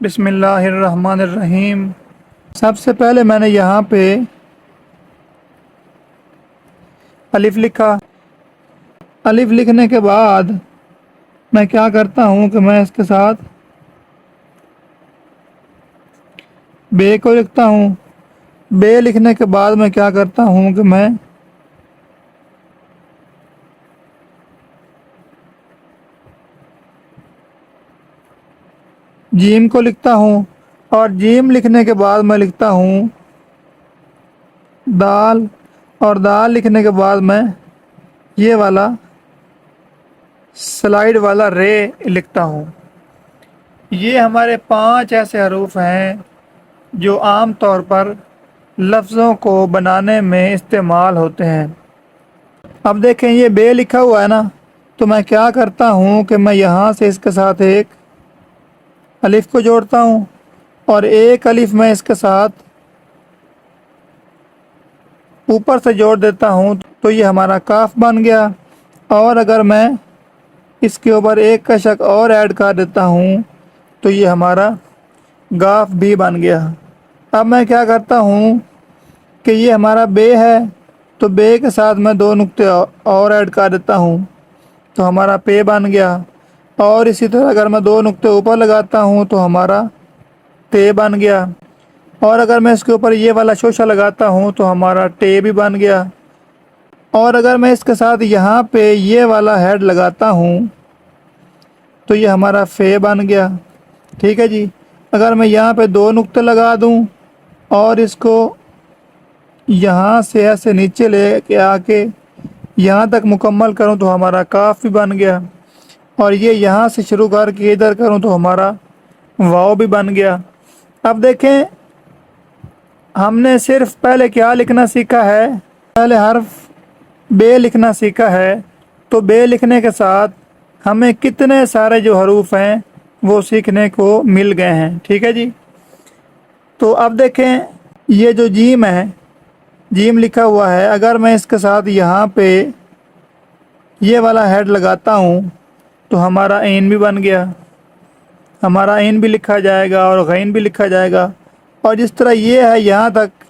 بسم اللہ الرحمن الرحیم۔ سب سے پہلے میں نے یہاں پہ الف لکھا۔ الف لکھنے کے بعد میں کیا کرتا ہوں کہ میں اس کے ساتھ بے کو لکھتا ہوں۔ بے لکھنے کے بعد میں کیا کرتا ہوں کہ میں جیم کو لکھتا ہوں، اور جیم لکھنے کے بعد میں لکھتا ہوں دال، اور دال لکھنے کے بعد میں یہ والا سلائیڈ والا رے لکھتا ہوں۔ یہ ہمارے 5 ایسے حروف ہیں جو عام طور پر لفظوں کو بنانے میں استعمال ہوتے ہیں۔ اب دیکھیں یہ بے لکھا ہوا ہے نا، تو میں کیا کرتا ہوں کہ میں یہاں سے اس کے ساتھ ایک الف کو جوڑتا ہوں، اور ایک الف میں اس کے ساتھ اوپر سے جوڑ دیتا ہوں، تو یہ ہمارا کاف بن گیا۔ اور اگر میں اس کے اوپر ایک کشک اور ایڈ کر دیتا ہوں تو یہ ہمارا گاف بھی بن گیا۔ اب میں کیا کرتا ہوں کہ یہ ہمارا بے ہے، تو بے کے ساتھ میں 2 نقطے اور ایڈ کر دیتا ہوں تو ہمارا پے بن گیا۔ اور اسی طرح اگر میں 2 نقطے اوپر لگاتا ہوں تو ہمارا تے بن گیا۔ اور اگر میں اس کے اوپر یہ والا شوشہ لگاتا ہوں تو ہمارا ٹے بھی بن گیا۔ اور اگر میں اس کے ساتھ یہاں پہ یہ والا ہیڈ لگاتا ہوں تو یہ ہمارا فے بن گیا۔ ٹھیک ہے جی۔ اگر میں یہاں پہ 2 نقطے لگا دوں اور اس کو یہاں سے ایسے نیچے لے کے آ کے یہاں تک مکمل کروں تو ہمارا کاف بھی بن گیا، اور یہ یہاں سے شروع کر کے ادھر کروں تو ہمارا واو بھی بن گیا۔ اب دیکھیں ہم نے صرف پہلے کیا لکھنا سیکھا ہے، پہلے حرف بے لکھنا سیکھا ہے، تو بے لکھنے کے ساتھ ہمیں کتنے سارے جو حروف ہیں وہ سیکھنے کو مل گئے ہیں۔ ٹھیک ہے جی۔ تو اب دیکھیں یہ جو جیم ہے، جیم لکھا ہوا ہے، اگر میں اس کے ساتھ یہاں پہ یہ والا ہیڈ لگاتا ہوں تو ہمارا عین بھی بن گیا، ہمارا عین بھی لکھا جائے گا اور غین بھی لکھا جائے گا۔ اور جس طرح یہ ہے یہاں تک،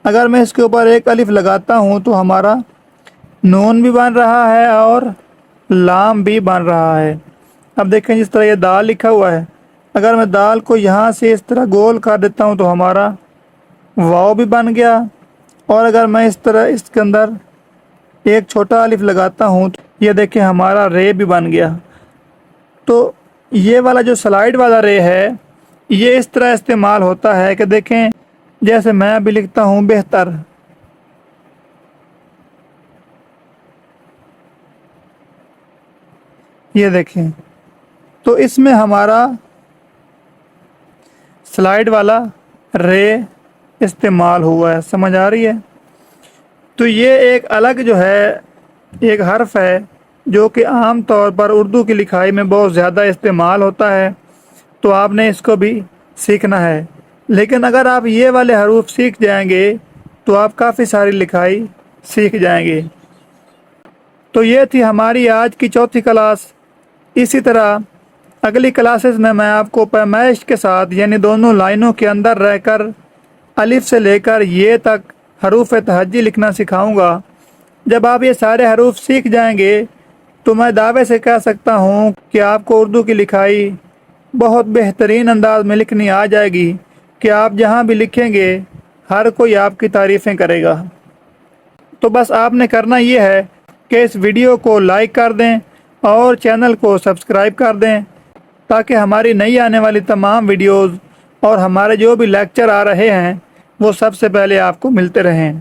اگر میں اس کے اوپر ایک الف لگاتا ہوں تو ہمارا نون بھی بن رہا ہے اور لام بھی بن رہا ہے۔ اب دیکھیں جس طرح یہ دال لکھا ہوا ہے، اگر میں دال کو یہاں سے اس طرح گول کر دیتا ہوں تو ہمارا واو بھی بن گیا، اور اگر میں اس طرح اس کے اندر ایک چھوٹا الف لگاتا ہوں تو یہ دیکھیں ہمارا رے بھی بن گیا۔ تو یہ والا جو سلائیڈ والا رے ہے یہ اس طرح استعمال ہوتا ہے کہ دیکھیں جیسے میں ابھی لکھتا ہوں بہتر، یہ دیکھیں تو اس میں ہمارا سلائیڈ والا رے استعمال ہوا ہے۔ سمجھ آ رہی ہے؟ تو یہ ایک الگ جو ہے ایک حرف ہے جو کہ عام طور پر اردو کی لکھائی میں بہت زیادہ استعمال ہوتا ہے، تو آپ نے اس کو بھی سیکھنا ہے۔ لیکن اگر آپ یہ والے حروف سیکھ جائیں گے تو آپ کافی ساری لکھائی سیکھ جائیں گے۔ تو یہ تھی ہماری آج کی چوتھی کلاس۔ اسی طرح اگلی کلاسز میں آپ کو پیمائش کے ساتھ یعنی دونوں لائنوں کے اندر رہ کر الف سے لے کر یہ تک حروف تہجی لکھنا سکھاؤں گا۔ جب آپ یہ سارے حروف سیکھ جائیں گے تو میں دعوے سے کہہ سکتا ہوں کہ آپ کو اردو کی لکھائی بہت بہترین انداز میں لکھنی آ جائے گی کہ آپ جہاں بھی لکھیں گے ہر کوئی آپ کی تعریفیں کرے گا۔ تو بس آپ نے کرنا یہ ہے کہ اس ویڈیو کو لائک کر دیں اور چینل کو سبسکرائب کر دیں تاکہ ہماری نئی آنے والی تمام ویڈیوز اور ہمارے جو بھی لیکچر آ رہے ہیں وہ سب سے پہلے آپ کو ملتے رہیں۔